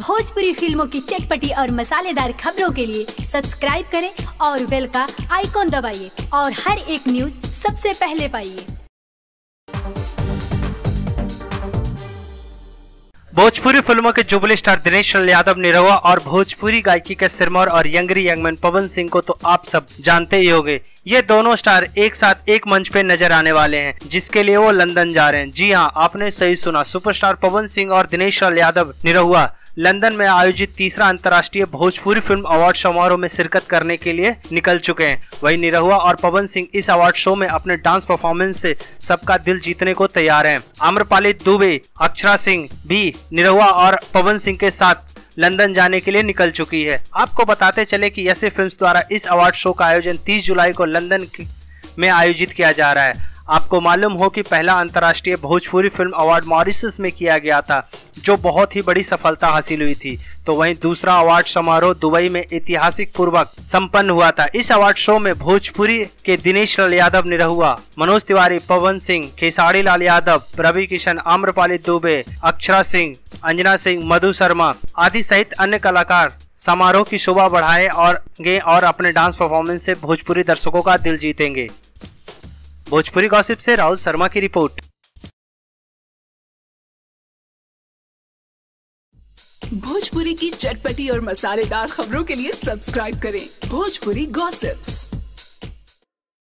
भोजपुरी फिल्मों की चटपटी और मसालेदार खबरों के लिए सब्सक्राइब करें और बेल का आइकॉन दबाइए और हर एक न्यूज सबसे पहले पाइए। भोजपुरी फिल्मों के जुबली स्टार दिनेश यादव निरहुआ और भोजपुरी गायकी के सिरमौर और यंगरी यंगमैन पवन सिंह को तो आप सब जानते ही होंगे। ये दोनों स्टार एक साथ एक मंच पे नजर आने वाले हैं, जिसके लिए वो लंदन जा रहे हैं। जी हाँ, आपने सही सुना, सुपरस्टार पवन सिंह और दिनेश यादव निरहुआ लंदन में आयोजित तीसरा अंतर्राष्ट्रीय भोजपुरी फिल्म अवार्ड समारोह में शिरकत करने के लिए निकल चुके हैं। वहीं निरहुआ और पवन सिंह इस अवार्ड शो में अपने डांस परफॉर्मेंस से सबका दिल जीतने को तैयार हैं। आम्रपाली दुबे, अक्षरा सिंह भी निरहुआ और पवन सिंह के साथ लंदन जाने के लिए निकल चुकी है। आपको बताते चले कि यसे फिल्म्स द्वारा इस अवार्ड शो का आयोजन 30 जुलाई को लंदन में आयोजित किया जा रहा है। आपको मालूम हो कि पहला अंतर्राष्ट्रीय भोजपुरी फिल्म अवार्ड मॉरिशस में किया गया था, जो बहुत ही बड़ी सफलता हासिल हुई थी। तो वहीं दूसरा अवार्ड समारोह दुबई में ऐतिहासिक पूर्वक संपन्न हुआ था। इस अवार्ड शो में भोजपुरी के दिनेश यादव निरहुआ, मनोज तिवारी, पवन सिंह, खेसारी लाल यादव, रवि किशन, आम्रपाली दुबे, अक्षरा सिंह, अंजना सिंह, मधु शर्मा आदि सहित अन्य कलाकार समारोह की शोभा बढ़ाएंगे और अपने डांस परफॉर्मेंस से भोजपुरी दर्शकों का दिल जीतेंगे। भोजपुरी गॉसिप से राहुल शर्मा की रिपोर्ट। भोजपुरी की चटपटी और मसालेदार खबरों के लिए सब्सक्राइब करें भोजपुरी गॉसिप्स।